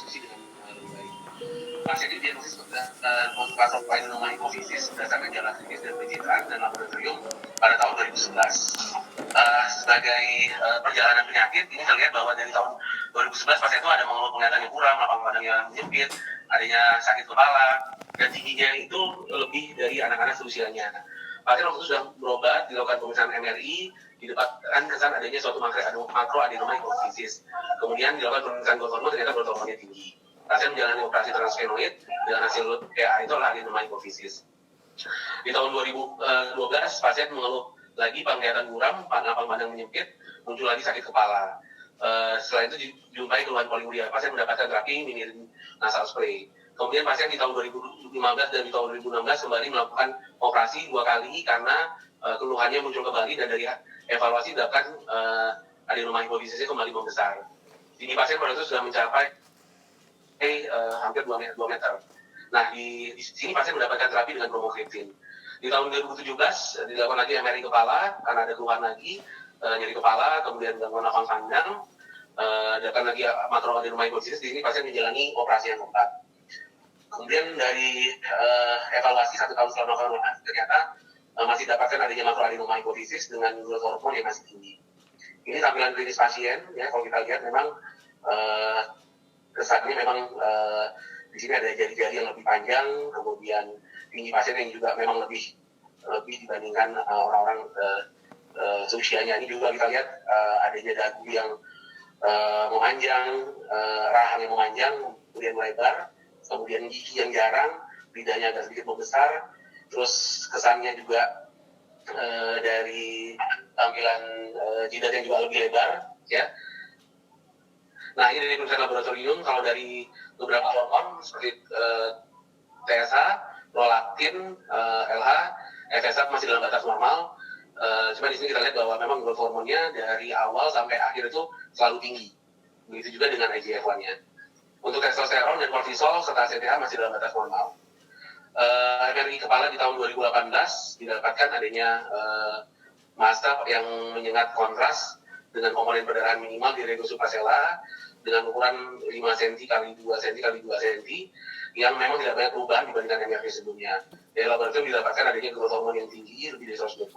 berfungsi dengan lebih baik. Pasien didiagnosis masuk adenoma hipofisis berdasarkan gejala klinis dan pencitraan dan laboratorium pada tahun 2011. Sebagai perjalanan penyakit, ini terlihat bahwa dari tahun 2011 pasien itu ada mengeluh penglihatan yang kurang, lapang pandangnya menyempit, adanya sakit kepala, dan tingginya itu lebih dari anak-anak seusianya. Pasien waktu itu sudah berobat, dilakukan pemeriksaan MRI, didapatkan kesan adanya suatu makroadenoma hipofisis. Kemudian dilakukan pemeriksaan growth hormone, ternyata growth hormonnya tinggi. Pasien menjalani operasi transfenoid dengan hasil PA itu adalah adenoma hipofisis. Di tahun 2012 pasien mengeluh lagi penglihatan buram, lapang pandang menyempit, muncul lagi sakit kepala. Setelah itu dijumpai keluhan poliuria. Pasien mendapatkan terapi minirin nasal spray. Kemudian pasien di tahun 2015 dan di tahun 2016 kembali melakukan operasi 2 kali karena keluhannya muncul kembali, dan dari evaluasi didapatkan adenoma hipofisisnya kembali membesar. Tinggi pasien pada itu sudah mencapai hampir 2 meter. Nah, di sini pasien mendapatkan terapi dengan bromokriptin. Di tahun 2017 dilakukan lagi MRI kepala karena ada keluhan lagi, nyeri kepala, kemudian gangguan lapang pandang, dilakukan lagi makroadenoma hipofisis. Di sini pasien menjalani operasi yang keempat. Kemudian dari evaluasi 1 tahun setelah melakukan operasi, ternyata masih dapatkan adanya makroadenoma hipofisis dengan growth hormone yang masih tinggi. Ini tampilan klinis pasien, ya. Kalau kita lihat memang kesannya memang di sini ada jari-jari yang lebih panjang, kemudian tinggi pasien yang juga memang lebih dibandingkan orang-orang seusianya. Ini juga kita lihat adanya dagu yang memanjang, rahang yang memanjang, kemudian melebar, kemudian gigi yang jarang, lidahnya agak sedikit membesar, terus kesannya juga dari tampilan jidat yang juga lebih lebar, ya. Nah, ini dari pemeriksaan laboratorium. Kalau dari beberapa hormon seperti TSH, prolaktin, LH, FSH masih dalam batas normal. Cuma di sini kita lihat bahwa memang growth hormonnya dari awal sampai akhir itu selalu tinggi. Begitu juga dengan IGF-1-nya. Untuk testosteron dan kortisol serta ACTH masih dalam batas normal. MRI kepala di tahun 2018 didapatkan adanya massa yang menyengat kontras dengan komponen perdarahan minimal di rego suprasela dengan ukuran 5 cm x 2 cm x 2 cm yang memang tidak banyak perubahan dibandingkan MRI sebelumnya. Dari laboratorium didapatkan adanya growth hormone yang tinggi lebih dari 120.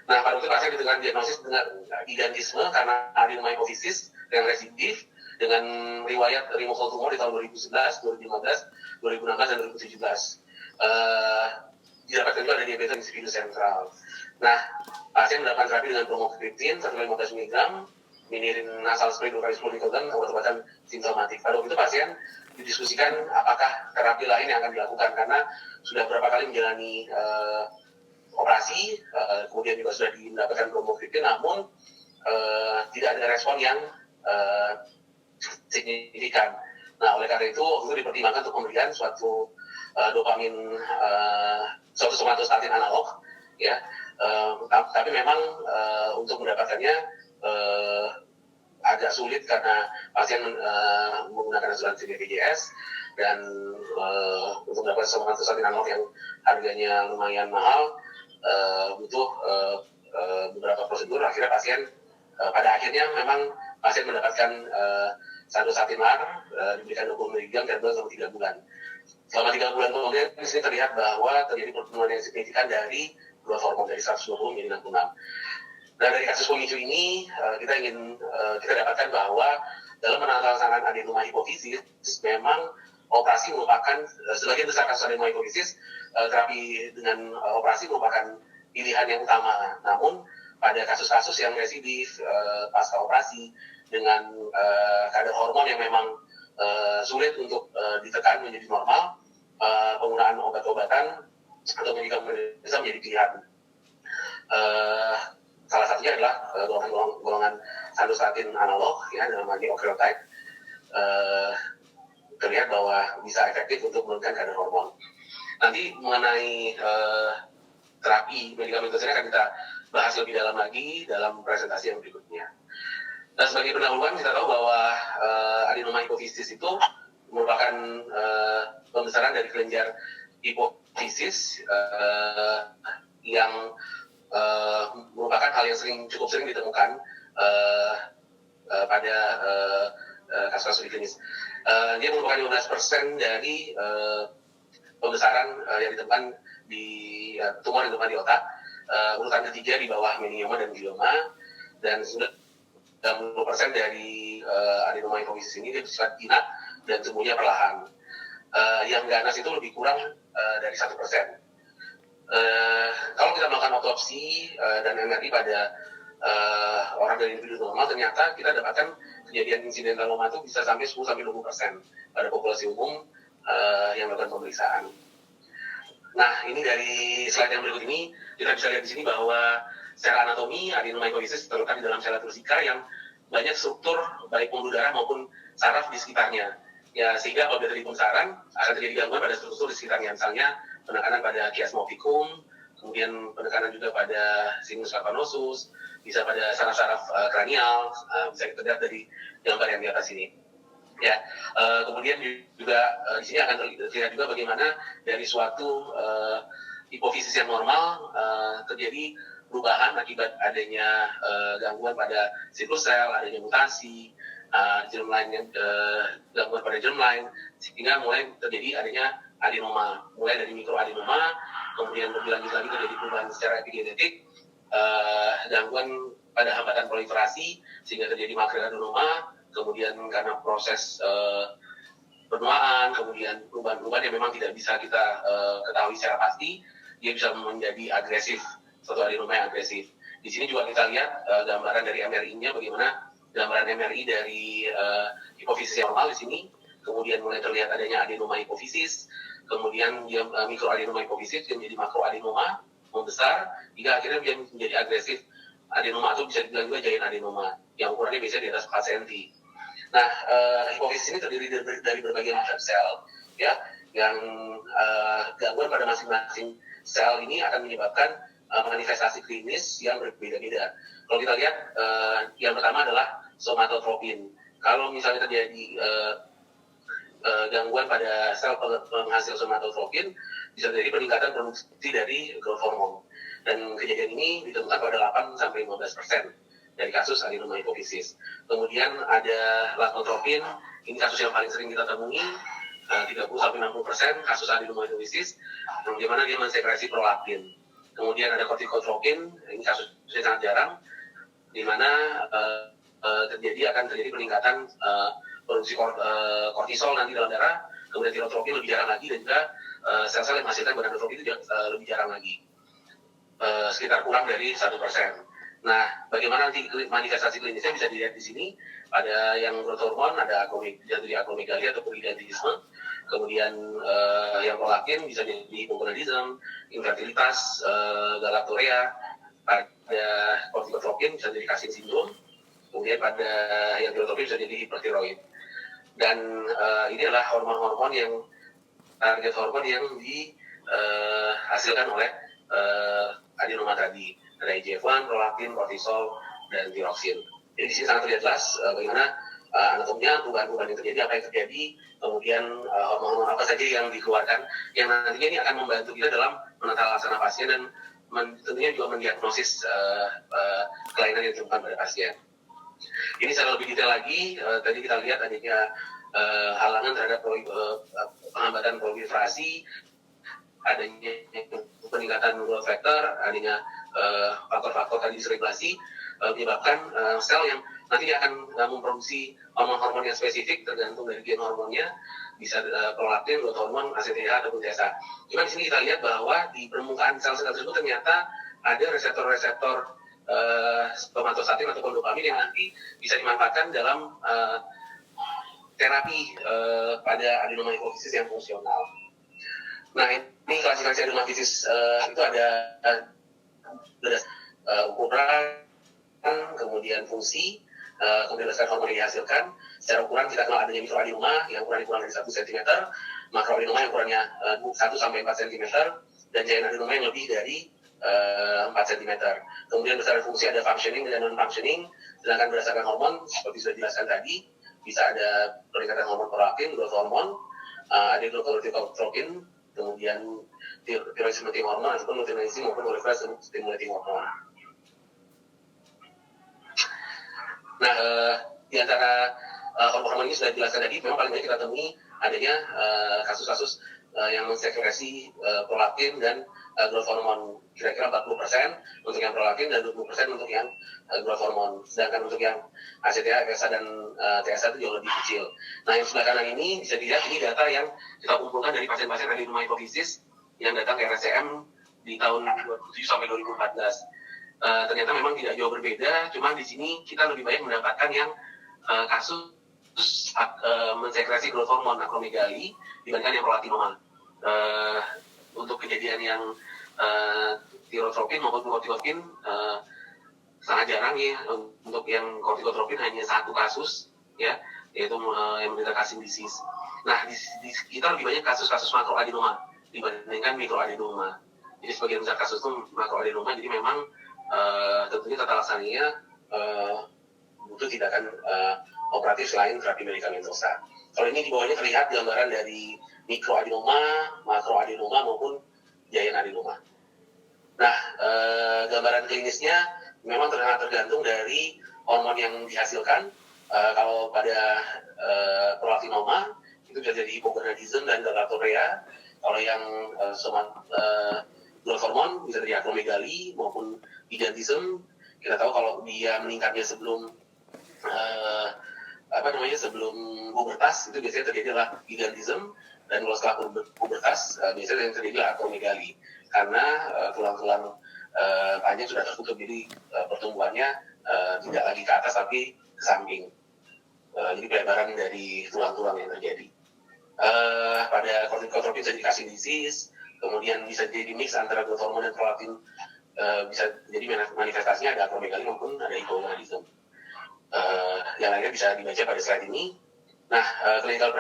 Nah, pada waktu pasien dengan diagnosis dengan gigantisme karena adenoma hipofisis yang residif dengan riwayat removal tumor di tahun 2011, 2015, 2016, dan 2017. Didapatkan juga ada diabetes insipidus sentral. Nah, pasien mendapatkan terapi dengan bromokriptin 115 mg, minirin nasal spray 2 kali 10 mikrogram, obat-obatan simptomatik. Pada waktu itu pasien didiskusikan apakah terapi lain yang akan dilakukan karena sudah berapa kali menjalani operasi, kemudian juga sudah mendapatkan bromokriptin, namun tidak ada respon yang signifikan. Nah, oleh karena itu waktu itu dipertimbangkan untuk pemberian suatu dopamin, suatu somatostatin analog, ya. Tapi memang untuk mendapatkannya agak sulit karena pasien menggunakan asuransi BPJS, dan untuk mendapatkan somatostatin analog yang harganya lumayan mahal butuh beberapa prosedur. Akhirnya pasien pada akhirnya memang pasien mendapatkan sandostatin LAR diberikan 20 mg selama 3 bulan. Selama 3 bulan kemudian di sini terlihat bahwa terjadi pertumbuhan yang signifikan dari growth hormone dari 120 menjadi 66. Nah, dari kasus pemicu ini kita dapatkan bahwa dalam penanganan adenoma hipofisis memang operasi merupakan sebagian besar kasus adenoma hipofisis, terapi dengan operasi merupakan pilihan yang utama. Namun pada kasus-kasus yang residif pasca operasi dengan kadar hormon yang memang sulit untuk ditekan menjadi normal, penggunaan obat-obatan atau medikamen bisa menjadi pilihan. Salah satunya adalah golongan sandostatin analog, ya, dalam hal ini octreotide, terlihat bahwa bisa efektif untuk menurunkan kadar hormon. Nanti mengenai terapi medikamentos ini akan kita bahas lebih dalam lagi dalam presentasi yang berikutnya. Dan sebagai pendahuluan kita tahu bahwa adenoma hipofisis itu merupakan pembesaran dari kelenjar hipofisis yang merupakan hal yang cukup sering ditemukan pada kasus-kasus klinis. Dia merupakan 15% dari pembesaran yang ditemukan di tumor yang ditemukan di otak. Urutan ketiga di bawah meningioma dan glioma, dan 90% dari adenoma hipofisis ini dia bersifat jinak dan tumbuhnya perlahan. Yang ganas itu lebih kurang dari 1%. Kalau kita melakukan otopsi dan MRI pada orang dari individu normal, ternyata kita dapatkan kejadian insidental loma itu bisa sampai 10-20% pada populasi umum yang melakukan pemeriksaan. Nah, ini dari slide yang berikut ini kita bisa lihat di sini bahwa secara anatomi adenoma hipofisis terletak di dalam sel tursika yang banyak struktur baik pembuluh darah maupun saraf di sekitarnya. Ya, sehingga apabila terjadi pembesaran akan terjadi gangguan pada struktur di sekitarnya, misalnya penekanan pada chiasmaticum, kemudian penekanan juga pada sinus cavernosus, bisa pada saraf-saraf kranial, bisa kita lihat dari gambar yang di atas ini. Ya, kemudian juga di sini akan terlihat juga bagaimana dari suatu hipofisis yang normal terjadi perubahan akibat adanya gangguan pada siklus sel, adanya mutasi, germline, gangguan pada germline, sehingga mulai terjadi adanya adenoma, mulai dari mikroadenoma, kemudian lebih lanjut lagi terjadi perubahan secara epigenetik, gangguan pada hambatan proliferasi, sehingga terjadi makroadenoma, kemudian karena proses penuaan, kemudian perubahan-perubahan yang memang tidak bisa kita ketahui secara pasti, dia bisa menjadi agresif, suatu adenoma yang agresif. Di sini juga kita lihat gambaran dari MRI-nya, bagaimana gambaran MRI dari hipofisis yang normal di sini, kemudian mulai terlihat adanya adenoma hipofisis, kemudian dia mikroadenoma hipofisis, dia menjadi makroadenoma, membesar, hingga akhirnya dia menjadi agresif adenoma, atau bisa dibilang juga giant adenoma, yang ukurannya biasanya di atas 4 cm. Nah, hipofisis ini terdiri dari berbagai macam sel, ya, yang gangguan pada masing-masing sel ini akan menyebabkan manifestasi klinis yang berbeda-beda. Kalau kita lihat, yang pertama adalah somatotropin. Kalau misalnya terjadi gangguan pada sel penghasil somatotropin, bisa terjadi peningkatan produksi dari growth hormone. Dan kejadian ini ditemukan pada 8-15% dari kasus adenoma hipofisis. Kemudian ada latnotropin, ini kasus yang paling sering kita temui, 30-60% kasus adenoma hipofisis, di mana dia mensekresi prolaktin. Kemudian ada kortikotropin, ini kasusnya sangat jarang, di mana akan terjadi peningkatan produksi kortisol nanti dalam darah. Kemudian tirotropin lebih jarang lagi, dan juga sel-sel yang menghasilkan gonadotropin itu lebih jarang lagi, sekitar kurang dari 1%. Nah, bagaimana nanti manifestasi klinisnya bisa dilihat di sini. Ada yang growth hormone, ada akromegali atau polidantisme. Kemudian yang prolaktin bisa jadi hipogonadisme, infertilitas, galaktorea. Pada kortikotropin bisa jadi Cushing syndrome. Kemudian pada yang tirotropin bisa jadi hipertiroid. Dan ini adalah hormon-hormon yang target hormon yang dihasilkan oleh adenoma tadi. Ada IGF-1, prolaktin, kortisol, dan tiroksin. Jadi di sini sangat terlihat jelas bagaimana anatominya, perubahan-perubahan yang terjadi, apa yang terjadi, kemudian hormon-hormon apa saja yang dikeluarkan, yang nantinya ini akan membantu kita dalam menata laksana pasien dan tentunya juga mendiagnosis kelainan yang ditemukan pada pasien. Ini secara lebih detail lagi, tadi kita lihat adanya halangan terhadap penghambatan proliferasi, adanya peningkatan growth factor, adanya faktor-faktor tadi disregulasi, menyebabkan sel yang nantinya akan memproduksi hormon-hormon yang spesifik tergantung dari gen hormonnya, bisa prolaktin, growth hormone, ACTH ataupun TSH. Cuma di sini kita lihat bahwa di permukaan sel-sel tersebut ternyata ada reseptor-reseptor somatostatin ataupun dopamin yang nanti bisa dimanfaatkan dalam terapi pada adenoma hipofisis yang fungsional. Nah, ini klasifikasi adenoma hipofisis itu ada ukuran, kemudian fungsi, kemudian berdasarkan hormon yang dihasilkan. Secara ukuran kita kenal adanya mikroadenoma yang ukurannya kurang dari 1 cm, makroadenoma yang ukurannya 1-4 cm, dan giant adenoma yang lebih dari 4 cm. Kemudian berdasarkan fungsi ada functioning dan non-functioning, sedangkan berdasarkan hormon seperti sudah dijelaskan tadi, bisa ada peningkatan hormon prolaktin, growth hormone, ada kortikotropin, kemudian thyroid stimulating hormone ataupun luteinizing maupun follicular stimulating hormone. Nah, di antara hormon ini sudah dijelaskan tadi, memang paling banyak kita temui adanya kasus-kasus yang mensekresi prolaktin dan growth hormone, kira-kira 40% untuk yang prolaktin dan 20% untuk yang growth hormone. Sedangkan untuk yang ACTH, FSH, dan TSH itu jauh lebih kecil. Nah, yang sebelah kanan ini bisa dilihat, ini data yang kita kumpulkan dari pasien-pasien adenoma hipofisis yang datang ke RSCM di tahun 2007 sampai 2014. Ternyata memang tidak jauh berbeda, cuma di sini kita lebih banyak mendapatkan yang kasus mensekresi growth hormone akromegali dibandingkan yang prolaktinoma. Untuk kejadian yang tirotropin maupun kortikotropin sangat jarang ya. Untuk yang kortikotropin hanya satu kasus ya, yaitu yang menderita Cushing disease. Nah, di kita lebih banyak kasus-kasus makroadenoma dibandingkan mikroadenoma. Jadi sebagian besar kasus itu makroadenoma, jadi memang tentunya tata laksananya butuh tindakan operatif selain terapi medikamentosa. Kalau ini di bawahnya terlihat gambaran dari mikroadenoma, makroadenoma maupun giant adenoma. Nah, gambaran klinisnya memang tergantung dari hormon yang dihasilkan. Kalau pada prolaktinoma itu bisa jadi hypogonadism dan galactorea. Kalau yang growth hormone bisa dari akromegali maupun gigantism. Kita tahu kalau dia meningkatnya sebelum sebelum pubertas, itu biasanya terjadi adalah gigantism, dan kalau setelah pubertas biasanya yang terjadi adalah akromegali karena tulang-tulang panjang sudah tertutup, jadi pertumbuhannya tidak lagi ke atas tapi ke samping. Jadi pelebaran dari tulang-tulang yang terjadi. Pada kortikotropin bisa jadi Cushing disease, kemudian bisa jadi mix antara growth hormone dan prolaktin, bisa jadi manifestasinya ada akromegali maupun ada hypogonadism. Yang lainnya bisa dibaca pada slide ini. Nah, clinical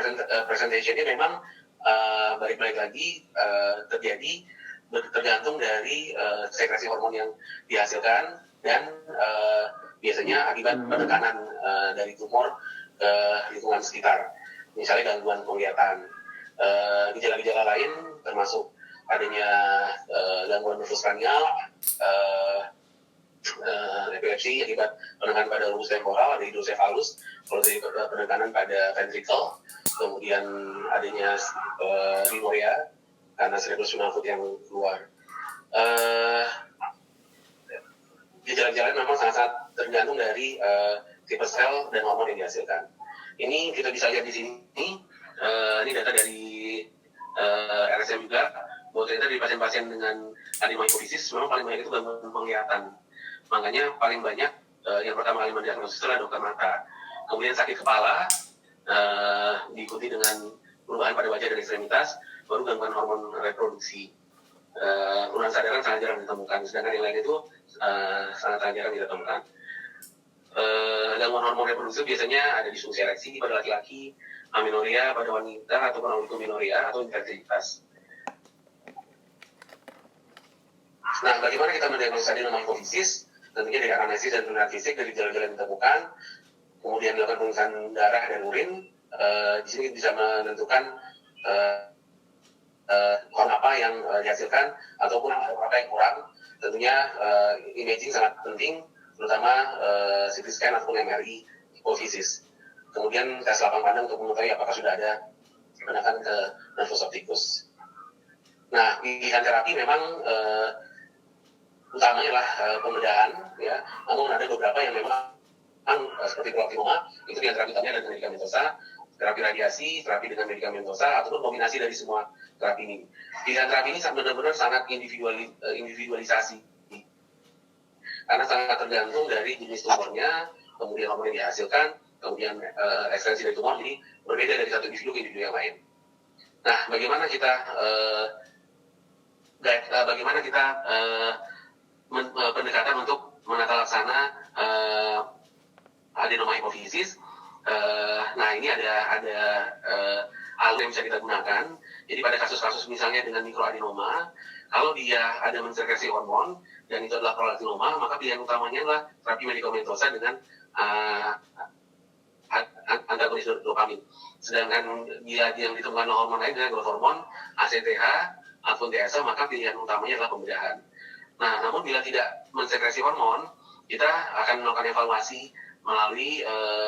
presentation ini memang balik-balik lagi terjadi tergantung dari sekresi hormon yang dihasilkan dan biasanya akibat penekanan dari tumor ke lingkungan sekitar, misalnya gangguan penglihatan. Gejala-gejala lain termasuk adanya gangguan nervus kranial, epilepsi akibat penekanan pada lobus temporal, ada hidrosefalus kalau dari penekanan pada ventricle, kemudian adanya rhinorrhea karena cerebrospinal fluid yang keluar. Gejala-gejala memang sangat tergantung dari tipe sel dan hormon yang dihasilkan. Ini kita bisa lihat di sini. Ini data dari RSM juga, bahwa ternyata di pasien-pasien dengan adenoma hipofisis memang paling banyak itu gangguan penglihatan. Makanya paling banyak yang pertama kali mendiagnosis adalah dokter mata. Kemudian sakit kepala, diikuti dengan perubahan pada wajah dan ekstremitas, baru gangguan hormon reproduksi. Penurunan sadaran sangat jarang ditemukan, sedangkan yang lain itu sangat jarang ditemukan. Gangguan hormon reproduksi biasanya ada disfungsi ereksi pada laki-laki, amenorrhea pada wanita, ataupun oligomenoria atau infertilitas. Nah, bagaimana kita mendiagnosis adenoma hipofisis? Tentunya dari anamnesis dan penilaian fisik dari gejala-gejala yang ditemukan, kemudian dilakukan pemeriksaan darah dan urin. Di sini bisa menentukan hormon apa yang dihasilkan ataupun apa yang kurang. Tentunya imaging sangat penting, terutama CT scan ataupun MRI hipofisis. Kemudian tes lapang pandang untuk mengetahui apakah sudah ada penekanan ke nervus opticus. Nah, pilihan terapi memang utamanya adalah pembedahan, ya. Namun ada beberapa yang memang seperti prolaktinoma itu yang terapi utamanya dengan medikamentosa, terapi radiasi, terapi dengan medikamentosa, ataupun kombinasi dari semua terapi ini. Pilihan terapi ini benar-benar sangat individualisasi, karena sangat tergantung dari jenis tumornya, kemudian hormon yang dihasilkan, kemudian ekstensi dari tumor, jadi berbeda dari satu individu ke individu yang lain. Nah, bagaimana kita pendekatan untuk menata laksana adenoma hipofisis? Nah, ini ada alur yang bisa kita gunakan. Jadi pada kasus-kasus misalnya dengan mikroadenoma, kalau dia ada mensekresi hormon dan itu adalah prolaktinoma, maka pilihan utamanya adalah terapi medikamentosa dengan antagonis dopamin. Sedangkan bila yang ditemukan hormon lain dengan growth hormon, ACTH ataupun TSH, maka pilihan utamanya adalah pembedahan. Nah, namun bila tidak mensekresi hormon, kita akan melakukan evaluasi melalui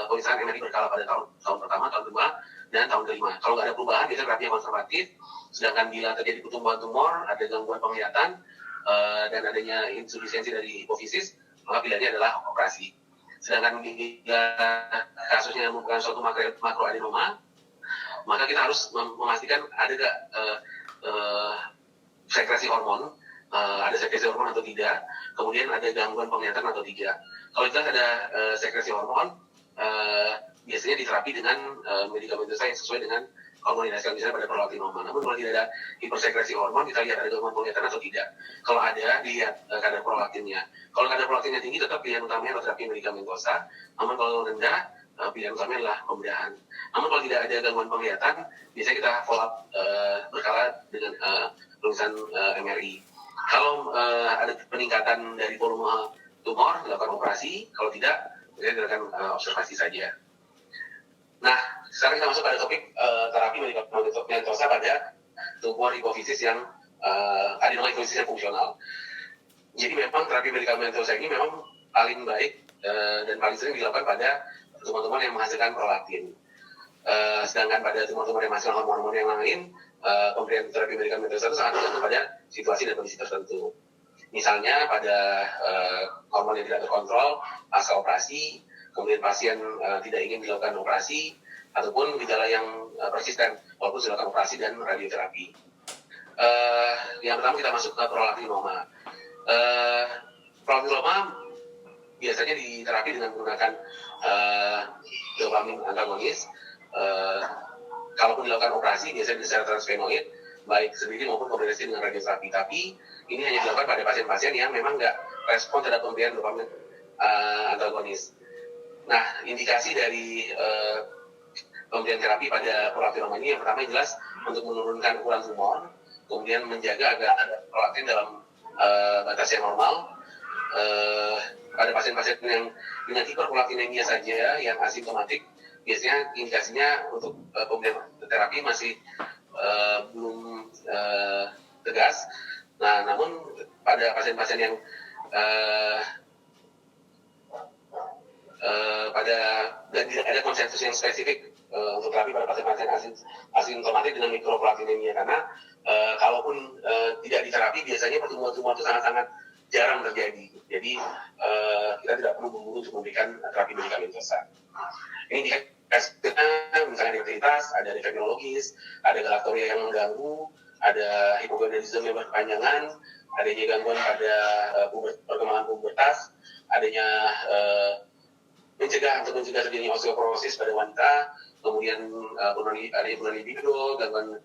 pemeriksaan MRI berkala pada tahun pertama, tahun kedua, dan tahun kelima. Kalau nggak ada perubahan, biasanya terapi konservatif. Sedangkan bila terjadi pertumbuhan tumor, ada gangguan penglihatan, dan adanya insufisiensi dari hipofisis, maka pilihannya adalah operasi. Sedangkan bila kasusnya merupakan suatu makroadenoma, maka kita harus memastikan ada nggak sekresi hormon, ada sekresi hormon atau tidak, kemudian ada gangguan penglihatan atau tidak. Kalau jelas ada sekresi hormon, biasanya diterapi dengan medikamentosa yang sesuai dengan hormon yang dihasilkan misalnya pada prolaktinoma. Namun kalau tidak ada hipersekresi hormon, kita lihat ada gangguan penglihatan atau tidak. Kalau ada, dilihat kadar prolaktinnya. Kalau kadar prolaktinnya tinggi, tetap pilihan utamanya adalah terapi medikamentosa. Namun kalau rendah, pilihan utamanya adalah pembedahan. Namun kalau tidak ada gangguan penglihatan, biasanya kita follow up berkala dengan pemeriksaan MRI. Kalau ada peningkatan dari volume tumor, dilakukan operasi. Kalau tidak, dilakukan observasi saja. Nah, sekarang kita masuk pada topik terapi medikamentosa pada tumor hipofisis yang adenoma hipofisis yang fungsional. Jadi memang terapi medikamentosa ini memang paling baik dan paling sering dilakukan pada tumor-tumor yang menghasilkan prolaktin. Sedangkan pada tumor-tumor yang menghasilkan hormon-hormon yang lain, pemberian terapi medikamentosa itu sangat tergantung pada situasi dan kondisi tertentu. Misalnya pada hormon yang tidak terkontrol pasca operasi, kemudian pasien tidak ingin dilakukan operasi, ataupun gejala yang persisten walaupun sudah dilakukan operasi dan radioterapi. Yang pertama kita masuk ke prolaktinoma. Prolaktinoma biasanya diterapi dengan menggunakan dopamin antagonis. Kalaupun dilakukan operasi biasanya secara transvenoid, baik sendiri maupun kombinasi dengan radioterapi. Tapi ini hanya dilakukan pada pasien-pasien yang memang nggak respon terhadap pemberian dopamin antagonis. Nah, indikasi dari pemberian terapi pada prolaktinoma ini yang pertama yang jelas untuk menurunkan ukuran tumor, kemudian menjaga agar ada prolaktin dalam batas yang normal. Pada pasien-pasien yang dengan hiperprolaktinemia saja yang asimptomatik, biasanya indikasinya untuk pemberian terapi masih belum tegas. Nah, namun pada pasien-pasien yang dan tidak ada konsensus yang spesifik untuk terapi pada pasien-pasien asimptomatik dengan mikroprolaktinemia, karena kalaupun tidak diterapi biasanya pertumbuhan-pertumbuhan itu sangat-sangat jarang terjadi. Jadi kita tidak perlu buru-buru untuk memberikan terapi medikamentosa. Ini dikasihkan misalnya identitas, ada defeknologis, ada galaktoria yang mengganggu, ada hipogonadisme yang berkepanjangan, adanya gangguan pada perkembangan pubertas, adanya mencegah terjadinya osteoporosis pada wanita, kemudian ada penurunan libido, gangguan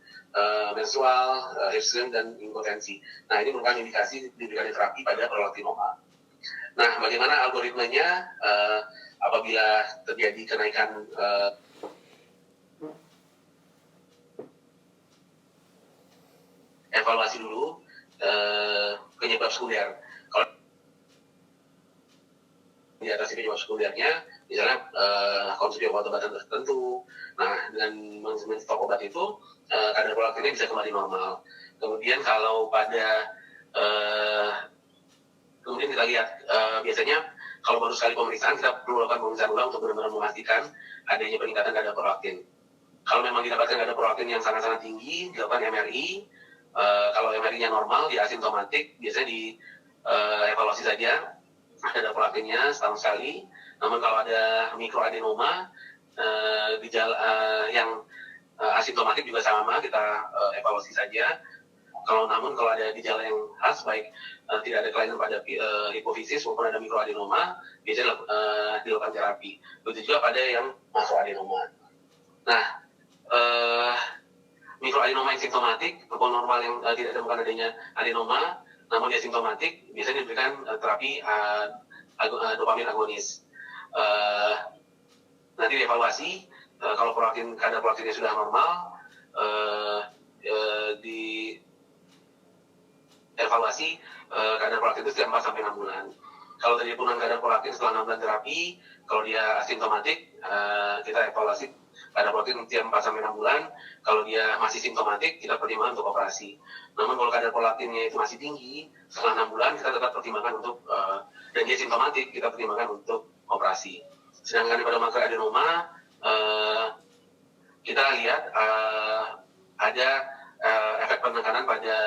menstrual, Hirschsprung dan impotensi. Nah, ini merupakan indikasi diberikan terapi pada prolaktinoma. Nah, bagaimana algoritmanya apabila terjadi kenaikan evaluasi dulu penyebab sekunder. Kalau di atas penyebab sekundernya, misalnya konsumsi obat-obatan tertentu. Nah, dengan menstop obat itu, kadar prolaktinnya bisa kembali normal. Kemudian kalau pada kemudian kita lihat biasanya kalau baru sekali pemeriksaan, kita perlu lakukan pemeriksaan ulang untuk benar-benar memastikan adanya peningkatan kadar prolaktin. Kalau memang didapatkan kadar prolaktin yang sangat-sangat tinggi, dilakukan MRI. Kalau MRI-nya normal, di asimptomatik, biasanya dievaluasi saja kadar prolaktinnya setahun sekali. Namun kalau ada mikroadenoma yang asimptomatik juga sama, kita evaluasi saja. Kalau ada gejala yang khas, baik tidak ada kelainan pada hipofisis maupun ada mikroadenoma, biasanya dilakukan terapi. Begitu juga pada yang makroadenoma. Nah, mikroadenoma yang simptomatik maupun normal yang tidak ditemukan adanya adenoma, namun dia simptomatik, biasanya diberikan terapi dopamin agonis. Nanti dievaluasi, kalau kadar prolaktinnya sudah normal, di evaluasi kadar prolaktin itu setiap 4-6 bulan. Kalau terjadi penurunan kadar prolaktin setelah 6 bulan terapi, kalau dia asimptomatik, kita evaluasi kadar prolaktin setiap 4-6 bulan. Kalau dia masih simptomatik, kita pertimbangkan untuk operasi. Namun kalau kadar prolaktinnya itu masih tinggi, setelah 6 bulan kita tetap pertimbangkan untuk dan dia simptomatik, kita pertimbangkan untuk operasi. Sedangkan pada makroadenoma kita lihat ada efek penekanan pada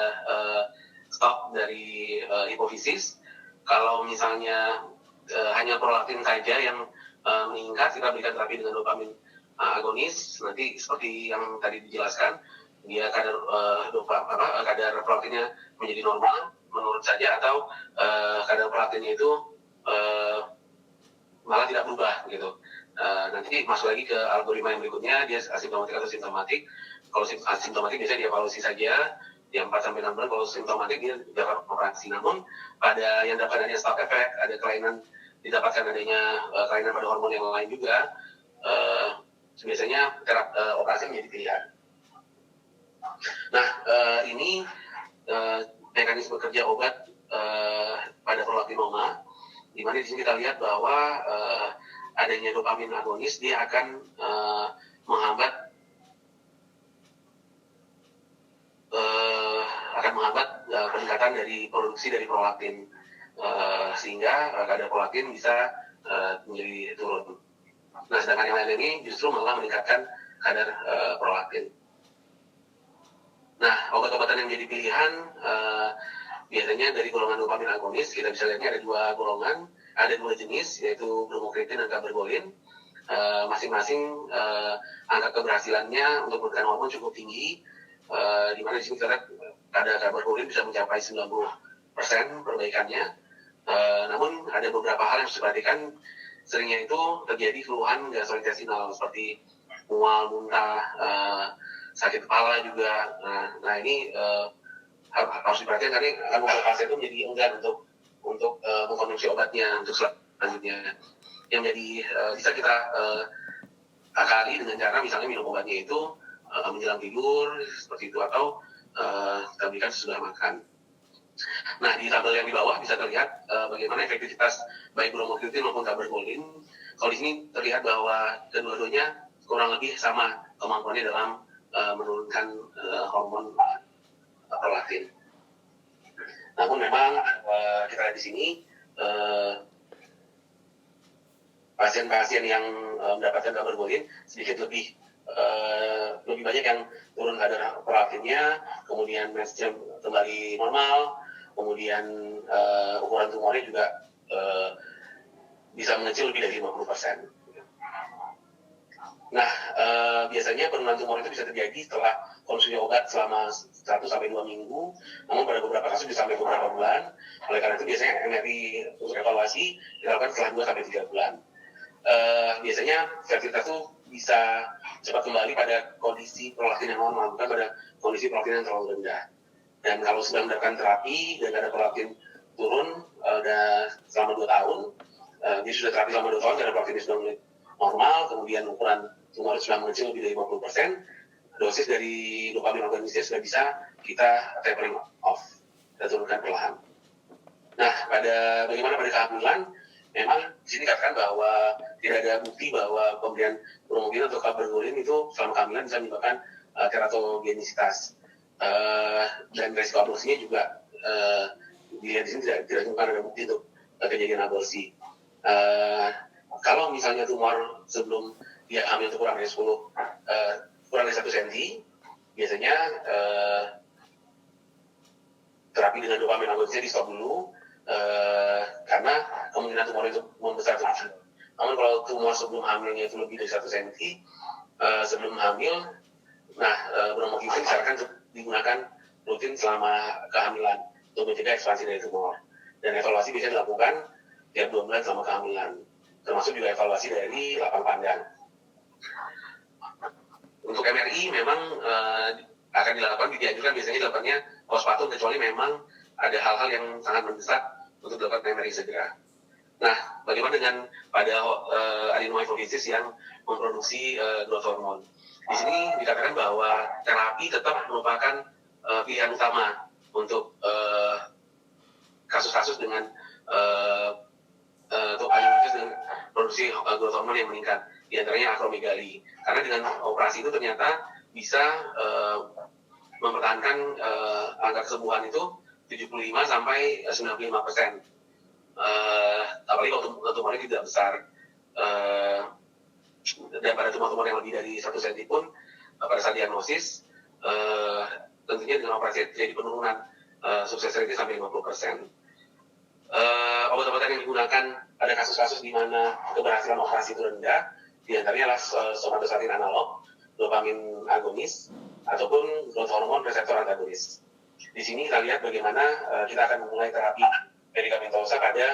stop dari hipofisis. Kalau misalnya hanya prolaktin saja yang meningkat, kita berikan terapi dengan dopamin agonis. Nanti seperti yang tadi dijelaskan, dia kadar kadar prolaktinnya menjadi normal menurun saja, atau kadar prolaktinnya itu malah tidak berubah gitu. Nanti masuk lagi ke algoritma yang berikutnya, dia asimptomatik atau simptomatik. Kalau asimptomatik biasanya dievaluasi saja di 4-6 bulan. Kalau simptomatik dia dapat operasi. Namun pada yang dapatkannya stop effect, ada kelainan, didapatkan adanya kelainan pada hormon yang lain juga, biasanya operasi menjadi pilihan. Nah, ini mekanisme kerja obat pada prolaktinoma, di mana di sini kita lihat bahwa adanya dopamin agonis, dia akan menghambat peningkatan dari produksi dari prolaktin, sehingga kadar prolaktin bisa menjadi turun. Nah, sedangkan yang lain ini justru malah meningkatkan kadar prolaktin. Nah, obat-obatan yang menjadi pilihan biasanya dari golongan dopamin agonis. Kita bisa lihatnya ada dua jenis, yaitu bromokreatin dan cabergolin. Masing-masing angka keberhasilannya untuk menekan hormon cukup tinggi, di mana di sini kita lihat kadar cabergolin bisa mencapai 90% perbaikannya. Namun ada beberapa hal yang harus diperhatikan. Seringnya itu terjadi keluhan gastrointestinal seperti mual, muntah, sakit kepala juga. Nah ini harus diperhatikan, karena akan membuat pasien itu menjadi enggan untuk mengkonsumsi obatnya untuk selanjutnya. Yang jadi bisa kita akali dengan cara misalnya minum obatnya itu menjelang tidur seperti itu, atau kita berikan sesudah makan. Nah, di tabel yang di bawah bisa terlihat bagaimana efektivitas baik bromokreatin maupun cabergolin. Kalau di sini terlihat bahwa kedua-duanya kurang lebih sama kemampuannya dalam menurunkan hormon prolaktin. Namun memang kita lihat di sini pasien-pasien yang mendapatkan cabergolin sedikit lebih banyak yang turun kadar prolaktinnya, kemudian match-nya kembali normal, kemudian ukuran tumornya juga bisa mengecil lebih dari 50%. Nah, biasanya penurunan tumor itu bisa terjadi setelah konsumsi obat selama 1-2 minggu, namun pada beberapa kasus bisa sampai beberapa bulan. Oleh karena itu biasanya MRI untuk evaluasi dilakukan setelah 2-3 bulan. Biasanya fertilitas itu bisa cepat kembali pada kondisi prolaktin yang normal, bukan pada kondisi prolaktin yang terlalu rendah. Dan kalau sudah mendapatkan terapi dan kadar prolaktin turun selama 2 tahun, dia sudah terapi selama 2 tahun, kadar prolaktin sudah mulai normal, kemudian ukuran tumor sudah mengecil lebih dari 50%, dosis dari dopamin agonisnya sudah bisa kita tapering off, kita turunkan perlahan. Nah, bagaimana pada kehamilan? Memang di sini katakan bahwa tidak ada bukti bahwa pemberian bromokreatin atau cabergolin itu selama kehamilan bisa menyebabkan teratogenisitas, dan resiko aborsinya juga dilihat di sini tidak ditemukan ada bukti untuk kejadian aborsi. Kalau misalnya tumor sebelum dia hamil itu kurang dari 1 cm, biasanya terapi dengan dopamin agonisnya di stop dulu, karena kemungkinan tumor itu membesar atau kecil. Namun kalau tumor sebelum hamilnya itu lebih dari 1 cm sebelum hamil, bromokreatin disarankan untuk digunakan rutin selama kehamilan untuk mencegah ekspansi dari tumor. Dan evaluasi bisa dilakukan tiap 2 bulan selama kehamilan, termasuk juga evaluasi dari lapang pandang. Untuk MRI memang akan dianjurkan biasanya dilakukannya postpartum, kecuali memang ada hal-hal yang sangat mendesak untuk dilakukan MRI segera. Nah, bagaimana dengan pada adenoma hipofisis yang memproduksi growth hormone? Di sini dikatakan bahwa terapi tetap merupakan pilihan utama untuk kasus-kasus dengan untuk adenoma dengan produksi growth hormone yang meningkat, di antaranya akromegali. Karena dengan operasi itu ternyata bisa mempertahankan angka kesembuhan itu 75-95%. Apalagi kalau tumornya tidak besar. uh, dan pada tumor-tumor yang lebih dari 1 cm pun pada saat diagnosis tentunya dengan operasi terjadi penurunan sukses rate sampai 50%. Obat-obatan yang digunakan pada kasus-kasus di mana keberhasilan operasi itu rendah, di antaranya adalah somatostatin analog, dopamin agonis, ataupun growth hormone reseptor antagonis. Di sini kita lihat bagaimana kita akan memulai terapi medikamentosa pada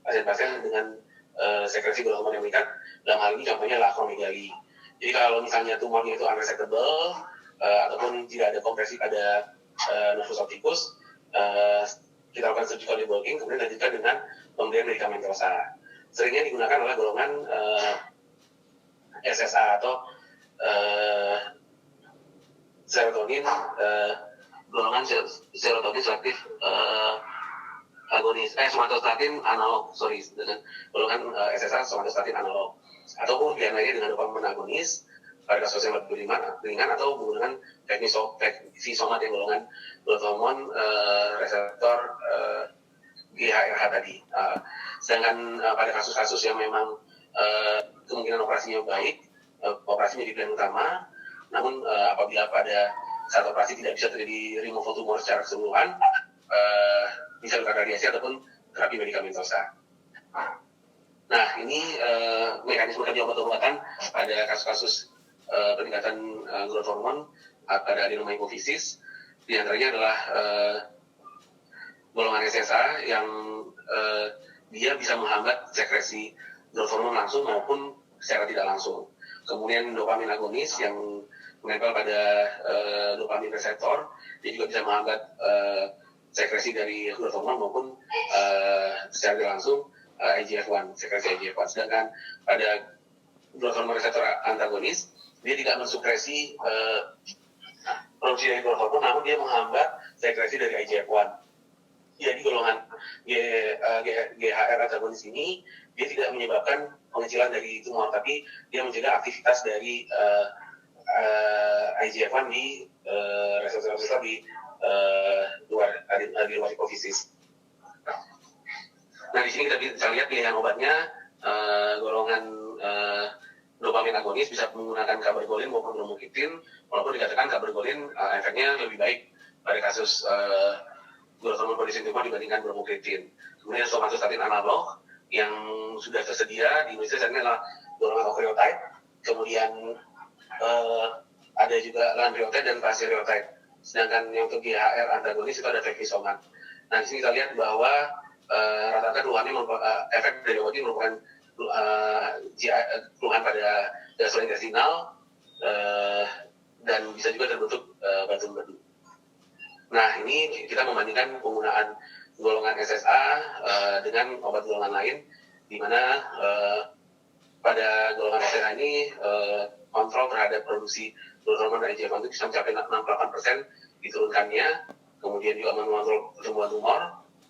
pasien-pasien dengan sekresi growth hormone yang meningkat. Dalam hal ini contohnya adalah akromegali. Jadi kalau misalnya tumornya itu unresectable ataupun tidak ada kompresi pada nervus opticus, kita lakukan surgical debulking, kemudian lanjutkan dengan pemberian medikamentosa. Seringnya digunakan oleh golongan SSA atau serotonin, golongan serotonin selektif agonis, somatostatin analog, dengan golongan SSA somatostatin analog, ataupun pilihan lainnya dengan dopamin agonis pada kasus yang lebih ringan atau menggunakan Visomat yang golongan growth hormone reseptor GHRH tadi. Sedangkan pada kasus-kasus yang memang kemungkinan operasinya baik, operasi menjadi pilihan utama. Namun apabila pada saat operasi tidak bisa terjadi removal tumor secara keseluruhan, bisa dilakukan radiasi ataupun terapi medikamentosa. Nah, ini mekanisme kerja obat-obatan pada kasus-kasus peningkatan growth hormone pada adenoma hipofisis. Di antaranya adalah golongan SSA yang dia bisa menghambat sekresi growth hormone langsung maupun secara tidak langsung. Kemudian dopamin agonis yang menempel pada dopamin reseptor, dia juga bisa menghambat sekresi dari growth hormone maupun secara tidak langsung IGF-1, sekresi IGF-1. Sedangkan pada growth hormone reseptor antagonis, dia tidak mensupresi produksi dari growth hormone, namun dia menghambat sekresi dari IGF-1. Jadi golongan GHR antagonis ini dia tidak menyebabkan pengecilan dari tumor, tapi dia mencegah aktivitas dari IGF-1 di reseptor-reseptor di luar hipofisis. Nah, di sini kita bisa lihat pilihan obatnya, golongan dopamin agonis bisa menggunakan cabergoline maupun bromokriptin, walaupun dikatakan cabergoline efeknya lebih baik pada kasus growth hormone producing tumor dibandingkan bromokriptin. Kemudian somatostatin analog yang sudah tersedia di Indonesia saat ini adalah golongan octreotide, kemudian ada juga lanreotide dan pasireotide. Sedangkan yang untuk GHR antagonis itu ada Visomat. Nah, di sini kita lihat bahwa rata-rata keluhannya efek dari obat ini merupakan keluhan pada gastrointestinal dan bisa juga terbentuk batu-batu. Nah, ini kita membandingkan penggunaan golongan SSA dengan obat golongan lain, di mana pada golongan SSA ini kontrol terhadap produksi growth hormone dan IGF-1 itu bisa mencapai 68% diturunkannya, kemudian juga mengontrol pertumbuhan tumor,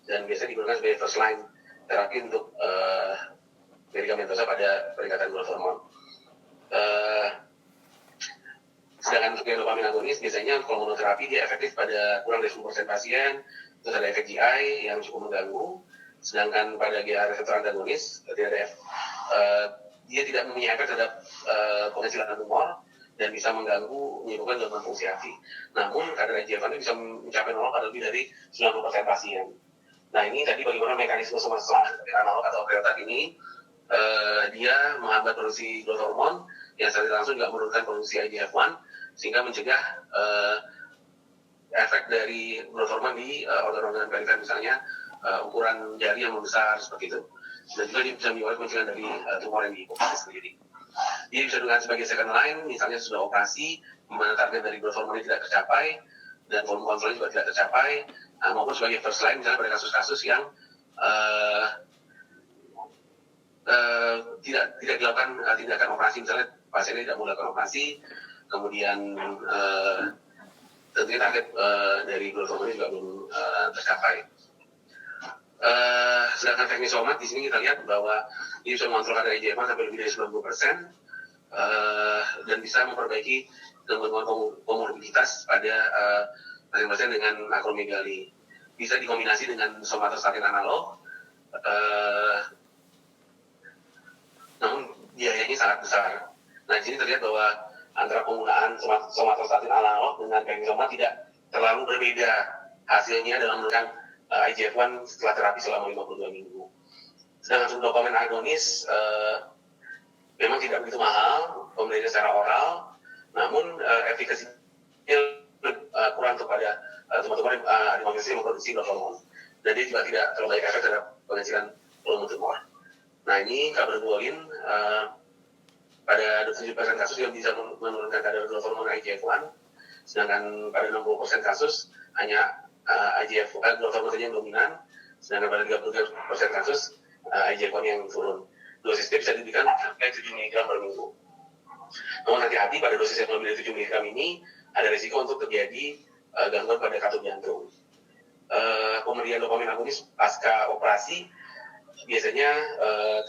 dan biasa digunakan sebagai first line terapi untuk medikamentosa pada peningkatan growth hormone. Sedangkan untuk yang dopamin agonis, biasanya kalau monoterapi dia efektif pada kurang dari 10% pasien, terus ada efek GI yang cukup mengganggu. Sedangkan pada GHR reseptor antagonis, dia tidak mempunyai efek terhadap pengecilan tumor dan bisa mengganggu, menyebabkan gangguan fungsi hati. Namun kadar IGF-1 bisa mencapai 0 pada lebih dari 90% pasien. Nah, ini tadi bagaimana mekanisme somatostatin analog atau octreotide ini, dia menghambat produksi growth hormone yang secara langsung juga menurunkan produksi IGF-1, sehingga mencegah efek dari growth hormone di organ-organ perifer, misalnya ukuran jari yang membesar seperti itu. Dan juga dia bisa menyebabkan kemunculan dari tumor yang di hipofisis sendiri. Dia bisa digunakan sebagai second line, misalnya sudah operasi, di mana target dari growth hormone tidak tercapai, dan volume kontrolnya juga tidak tercapai, maupun sebagai first line, misalnya pada kasus-kasus yang tidak dilakukan tindakan operasi, misalnya pasiennya tidak melakukan operasi, kemudian tentunya target dari growth hormone juga belum tercapai. Sedangkan Visomat di sini kita lihat bahwa dia bisa mengontrol kadar IGF-1 sampai lebih dari 90%, dan bisa memperbaiki gangguan komorbiditas pada pasien-pasien dengan akromegali. Bisa dikombinasi dengan somatostatin analog. sangat besar. Nah, di sini terlihat bahwa antara penggunaan somatostatin analog dengan pemiksomat tidak terlalu berbeda hasilnya dalam menurunkan IGF-1 setelah terapi selama 52 minggu. Sedangkan untuk dokumen agonis memang tidak begitu mahal, pemberiannya secara oral, namun efikasinya kurang kepada tumor-tumor yang memproduksi growth hormone, dan dia juga tidak terlalu banyak efek terhadap pengecilan volume tumor. Nah, ini cabergoline pada 70% kasus yang bisa menurunkan kadar growth hormone IGF-1, sedangkan pada 60% kasus hanya growth hormone saja yang dominan, sedangkan pada 30% kasus IGF-1 yang turun. Dosisnya bisa diberikan sampai 7 mg per minggu. Namun hati-hati, pada dosis yang lebih dari 7 mg ini ada risiko untuk terjadi gangguan pada katup jantung. Pemberian dopamin agonis pasca operasi biasanya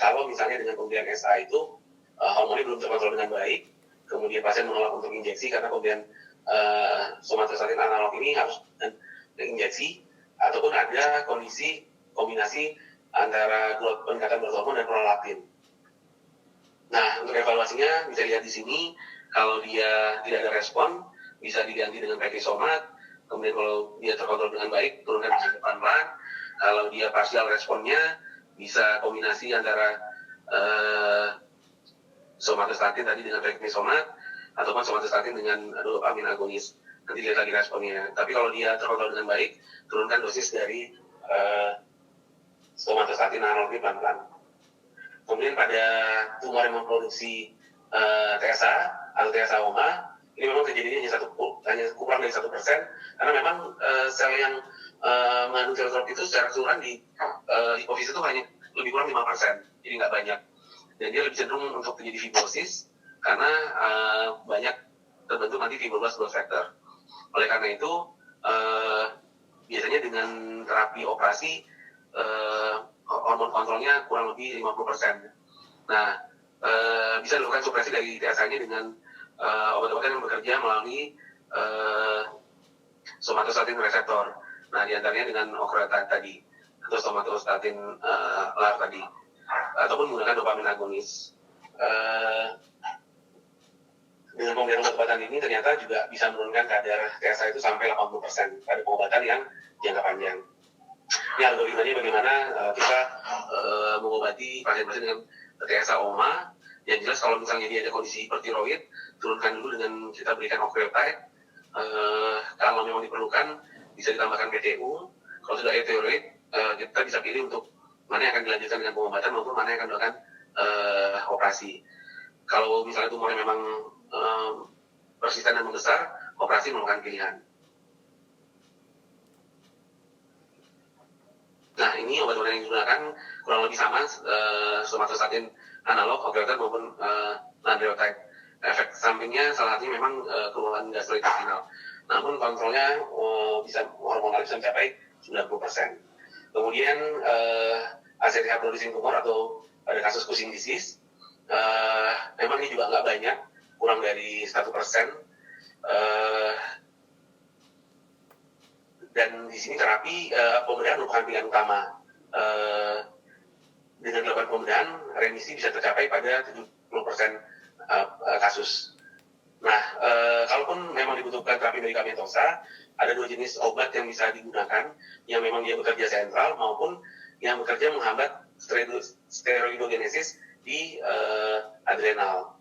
kalau misalnya dengan pemberian SA itu hormonnya belum terkontrol dengan baik, kemudian pasien menolak untuk injeksi karena pemberian somatostatin analog ini harus injeksi, ataupun ada kondisi kombinasi antara peningkatan growth hormone dan prolaktin. Nah, untuk evaluasinya bisa lihat di sini, kalau dia tidak ada respon, bisa diganti dengan peklisomat. Kemudian kalau dia terkontrol dengan baik, turunkan dosis pelan-pelan. Kalau dia parsial responnya, bisa kombinasi antara somatostatin tadi dengan peklisomat, ataupun somatostatin dengan dopamin agonis. Nanti lihat lagi responnya. Tapi kalau dia terkontrol dengan baik, turunkan dosis dari somatostatin analog ini pelan-pelan. Kemudian pada tumor yang memproduksi TSA atau TSA-OMA, ini memang kejadiannya hanya kurang dari 1%, karena memang sel yang mengandung sel itu secara keseluruhan di hipofisis itu hanya lebih kurang 5%, jadi nggak banyak. Dan dia lebih cenderung untuk terjadi fibrosis, karena banyak terbentuk nanti fibroblast growth factor. Oleh karena itu, biasanya dengan terapi operasi, hormon kontrolnya kurang lebih 50%. Nah, bisa dilakukan supresi dari TSA-nya dengan obat-obatan yang bekerja melalui somatostatin reseptor. Nah, diantaranya dengan octreotide tadi, atau somatostatin LAR tadi, ataupun menggunakan dopamin agonis. Dengan pemberian obat-obatan ini ternyata juga bisa menurunkan kadar TSA itu sampai 80% pada pengobatan yang jangka panjang. Ini algoritmanya bagaimana kita mengobati pasien-pasien dengan TSA-OMA. Yang jelas kalau misalnya dia ada kondisi hipertiroid, turunkan dulu dengan kita berikan octreotide. Kalau memang diperlukan, bisa ditambahkan PTU. Kalau sudah tiroid, kita bisa pilih untuk mana yang akan dilanjutkan dengan pengobatan maupun mana yang akan dilakukan operasi. Kalau misalnya tumornya memang persisten dan membesar, operasi merupakan pilihan. Nah, ini obat-obatan yang digunakan kurang lebih sama, somatostatin analog, octreotide maupun lanreotide. Efek sampingnya salah satunya memang keluhan gastrointestinal. Namun kontrolnya hormonal bisa mencapai 90%. Kemudian ACTH producing tumor atau pada kasus Cushing disease, memang ini juga nggak banyak, kurang dari 1%. Dan di sini terapi pembedahan merupakan pilihan utama. Dengan dilakukan pembedahan, remisi bisa tercapai pada 70% kasus. Nah, kalaupun memang dibutuhkan terapi medikamentosa, ada dua jenis obat yang bisa digunakan, yang memang dia bekerja sentral maupun yang bekerja menghambat steroidogenesis di adrenal.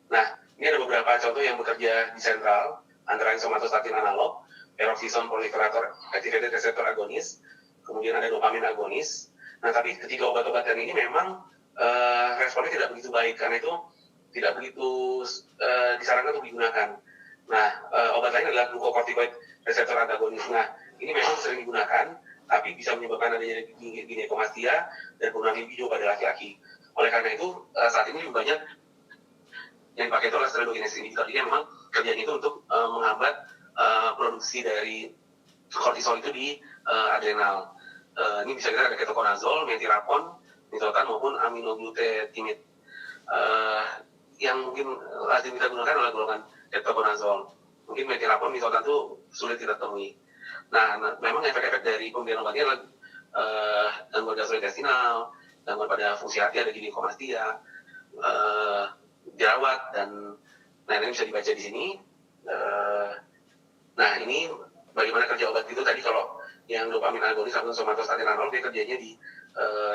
Nah, ini ada beberapa contoh yang bekerja di sentral, antara lain somatostatin analog, peroxisome proliferator activated receptor agonis, kemudian ada dopamin agonis. Nah, tapi ketiga obat-obatan ini memang responnya tidak begitu baik, karena itu tidak begitu disarankan untuk digunakan. Nah, obat lain adalah glucocorticoid reseptor antagonis. Nah, ini memang sering digunakan, tapi bisa menyebabkan adanya ginekomastia dan penurunan libido pada laki-laki. Oleh karena itu, saat ini lebih banyak yang dipakai itu adalah steroidogenesis inhibitor. Jadi memang kerjanya itu untuk menghambat produksi dari kortisol itu di adrenal. Ini bisa kita ada ketoconazole, metilapon, nitrotan maupun aminoglutetimid. Yang mungkin lazim kita gunakan adalah golongan ketoconazole. Mungkin metilapon, nitrotan itu sulit kita temui. Nah, memang efek-efek dari pemberian obatnya adalah gangguan gastrointestinal, gangguan pada fungsi hati, ada ginekomastia, dirawat dan lain-lain bisa dibaca di sini. Nah, ini bagaimana kerja obat itu tadi. Kalau yang dopamin agonis atau somatostatin analog dia kerjanya di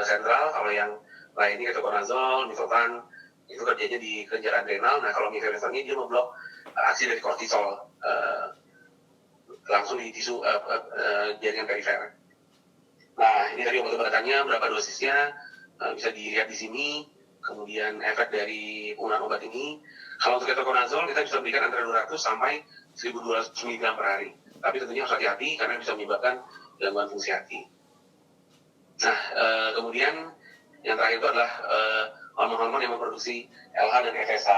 sentral, kalau yang lainnya ketoconazole, misalkan itu kerjanya di kelenjar adrenal. Nah, kalau mifepristone dia memblok aksi dari kortisol langsung di tisu jaringan perifer. Nah, ini tadi obat-obatannya, berapa dosisnya bisa dilihat di sini. Kemudian efek dari penggunaan obat ini, kalau untuk ketoconazole kita bisa berikan antara 200 sampai 1200 mg per hari. Tapi tentunya harus hati-hati karena bisa menyebabkan gangguan fungsi hati. Nah, kemudian yang terakhir itu adalah hormon-hormon yang memproduksi LH dan FSH.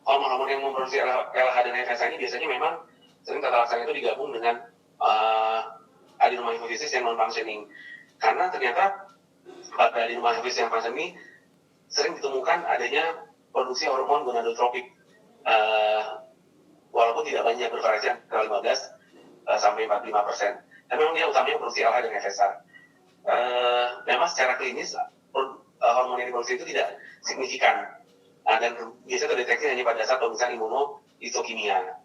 Hormon-hormon yang memproduksi LH dan FSH ini biasanya memang sering tata laksana itu digabung dengan adenomyosis yang non-functioning. Karena ternyata pada adenomyosis yang functioning sering ditemukan adanya produksi hormon gonadotropik, walaupun tidak banyak, bervariasi antara 15 sampai 45%. Tapi memang dia utamanya produksi LH dan FSH. Memang secara klinis hormon yang diproduksi itu tidak signifikan, dan biasanya terdeteksi hanya pada saat pemeriksaan imunohistokimia.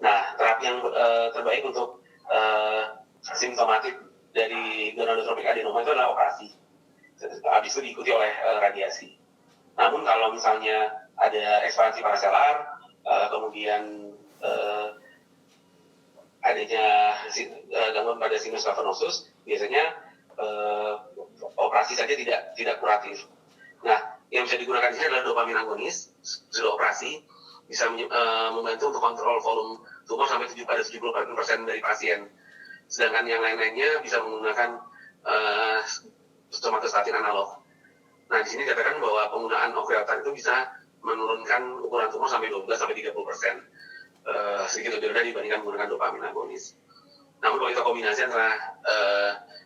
Nah, terapi yang terbaik untuk simptomatik dari gonadotropik adenoma itu adalah operasi. Habis itu diikuti oleh radiasi. Namun kalau misalnya ada ekspansi paraselar, kemudian adanya gangguan pada sinus cavernosus, biasanya operasi saja tidak kuratif. Nah, yang bisa digunakan di sini adalah dopamin agonis. Sudah operasi bisa membantu untuk kontrol volume tumor sampai pada 70% dari pasien. Sedangkan yang lain-lainnya bisa menggunakan somatostatin analog. Nah, di sini dikatakan bahwa penggunaan octreotide itu bisa menurunkan ukuran tumor sampai 12-30%. Sedikit lebih rendah dibandingkan menggunakan dopamin agonis. Namun kalau kita kombinasi antara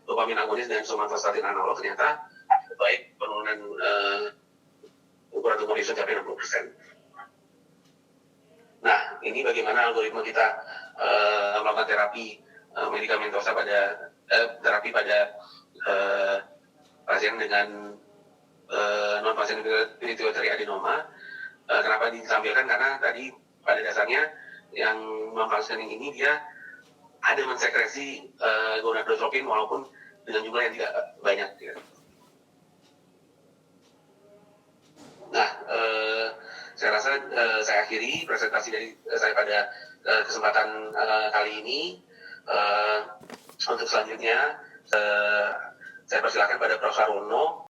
dopamin agonis dan somatostatin analog, ternyata baik penurunan ukuran tumor itu sampai 60%. Nah, ini bagaimana algoritma kita melakukan terapi medikamentosa pada terapi pada pasien dengan non-pasien pituitary adenoma. Kenapa ditampilkan? Karena tadi pada dasarnya yang non-functioning ini dia ada mensekresi gonadotropin walaupun dengan jumlah yang tidak banyak. Ya. Nah, saya rasa saya akhiri presentasi dari saya pada kesempatan kali ini. Untuk selanjutnya saya persilakan pada Prof. Sarwono